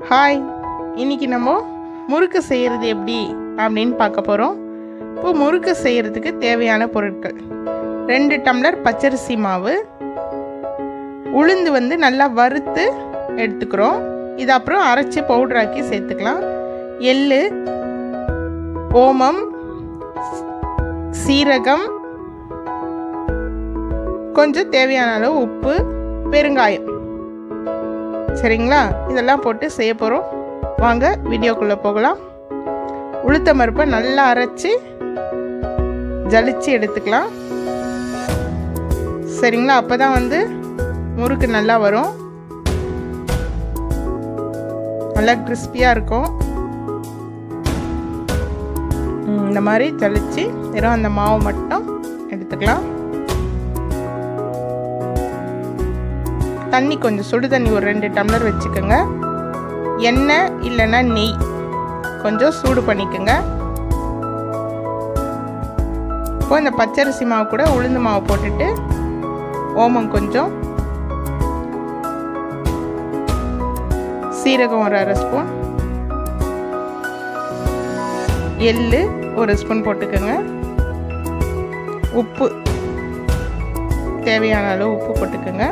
Hi, இன்றைக்கி நம்ம முறுக்கு செய்கிறது எப்படி அப்படின்னு பார்க்க போகிறோம். இப்போ முறுக்கு செய்கிறதுக்கு தேவையான பொருட்கள் 2 டம்ளர் பச்சரிசி மாவு, உளுந்து நல்லா வறுத்து எடுத்துக்கிறோம். இது அப்புறம் அரைச்சி பவுடராக்கி சேர்த்துக்கலாம். எள்ளு, ஓமம், சீரகம், கொஞ்சம் தேவையான அளவு உப்பு, பெருங்காயம். சரிங்களா? இதெல்லாம் போட்டு செய்ய போகிறோம். வாங்க வீடியோக்குள்ளே போகலாம். உளுத்தம் பருப்பை நல்லா அரைச்சி ஜலிச்சு எடுத்துக்கலாம். சரிங்களா? அப்போ தான் முறுக்கு நல்லா வரும், நல்லா கிறிஸ்பியாக இருக்கும். இந்த மாதிரி ஜலிச்சு வெறும் அந்த மாவு மட்டும் எடுத்துக்கலாம். தண்ணி கொஞ்சம் சுடு தண்ணி ஒரு 2 டம்ளர் வச்சுக்கோங்க. எண்ணெய் இல்லைன்னா நெய் கொஞ்சம் சூடு பண்ணிக்கோங்க. இப்போ இந்த பச்சரிசி மாவு கூட உளுந்து மாவு போட்டுட்டு ஓமம் கொஞ்சம், சீரகம் ஒரு 1/2 ஸ்பூன், எள்ளு 1 ஸ்பூன் போட்டுக்கோங்க. உப்பு தேவையான அளவு உப்பு போட்டுக்கோங்க.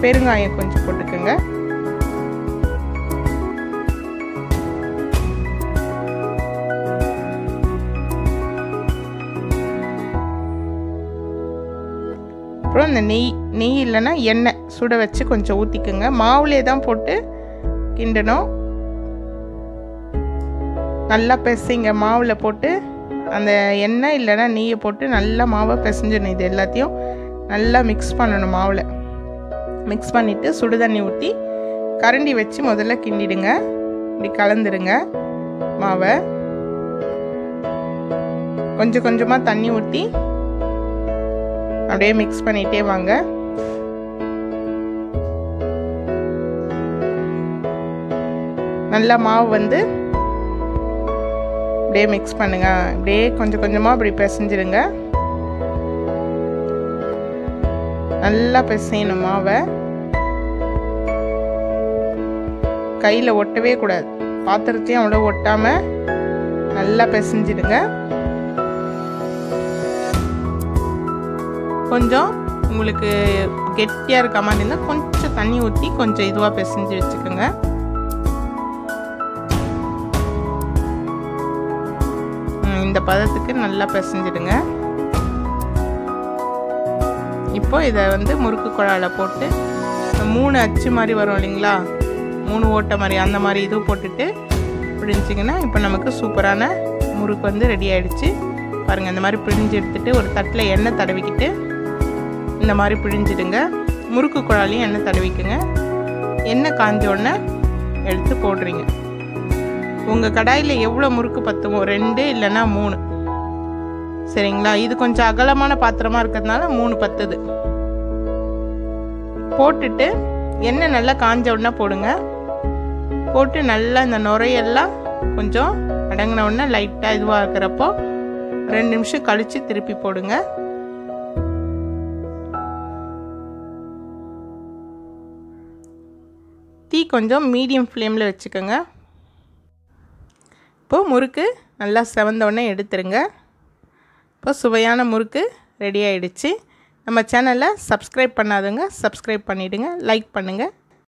பெருங்காயம் கொஞ்சம் போட்டுக்கோங்க. அப்புறம் இந்த நெய் இல்லைன்னா எண்ணெய் சுட வச்சு கொஞ்சம் ஊற்றிக்குங்க. மாவுலே தான் போட்டு கிண்டணும். நல்லா பிசைங்க. மாவில் போட்டு அந்த எண்ணெய் இல்லைன்னா நெய்யை போட்டு நல்லா மாவை பிசைஞ்சிடணும். இது எல்லாத்தையும் நல்லா மிக்ஸ் பண்ணணும். மாவில் மிக்ஸ் பண்ணிவிட்டு சுடு தண்ணி ஊற்றி கரண்டி வச்சு முதல்ல கிண்டிடுங்க. இப்படி கலந்துடுங்க மாவை. கொஞ்சம் கொஞ்சமாக தண்ணி ஊற்றி அப்படியே மிக்ஸ் பண்ணிகிட்டே வாங்க. நல்லா மாவு அப்படியே மிக்ஸ் பண்ணுங்க. அப்படியே கொஞ்சம் கொஞ்சமாக அப்படி பிசைஞ்சிடுங்க. நல்லா பிசையணும் மாவை. கையில் ஒட்டவே கூடாது. பாத்திரத்தையும் அவ்வளோ ஒட்டாமல் நல்லா பிசைஞ்சிடுங்க. கொஞ்சம் உங்களுக்கு கெட்டியாக இருக்க மாதிரி இருந்தால் கொஞ்சம் தண்ணி ஊற்றி கொஞ்சம் இதுவாக பிசைஞ்சு வச்சுக்கோங்க. இந்த பதத்துக்கு நல்லா பிசைஞ்சிடுங்க. இப்போ இதை முறுக்கு குழாயில் போட்டு 3 அச்சு மாதிரி வரும் இல்லைங்களா, 3 ஓட்டை மாதிரி, அந்த மாதிரி இது போட்டுட்டு பிடிச்சிங்கன்னா இப்போ நமக்கு சூப்பரான முறுக்கு ரெடி ஆகிடுச்சு. பாருங்கள், இந்த மாதிரி பிழிஞ்சு எடுத்துகிட்டு ஒரு தட்டில் எண்ணெய் தடவிக்கிட்டு இந்த மாதிரி பிழிஞ்சிடுங்க. முறுக்கு குழாலையும் எண்ணெய் தடவிக்குங்க. எண்ணெய் காஞ்ச உடனே எடுத்து போடுறீங்க. உங்கள் கடாயில் எவ்வளோ முறுக்கு பத்துமோ, 2 இல்லைன்னா 3. சரிங்களா? இது கொஞ்சம் அகலமான பாத்திரமாக இருக்கிறதுனால 3 பத்துது. போட்டுட்டு எண்ணெய் நல்லா காஞ்ச உடனே போடுங்க. போட்டு நல்லா இந்த நுரையெல்லாம் கொஞ்சம் அடங்கின உடனே லைட்டாக இதுவாக இருக்கிறப்போ 2 நிமிஷம் கழித்து திருப்பி போடுங்க. தீ கொஞ்சம் மீடியம் ஃப்ளேமில் வச்சுக்கோங்க. இப்போது முறுக்கு நல்லா செவந்த உடனே எடுத்துருங்க. இப்போ சுவையான முறுக்கு ரெடி ஆகிடுச்சு. நம்ம சேனலை சப்ஸ்கிரைப் பண்ணாதவங்க சப்ஸ்கிரைப் பண்ணிவிடுங்க, லைக் பண்ணுங்கள்,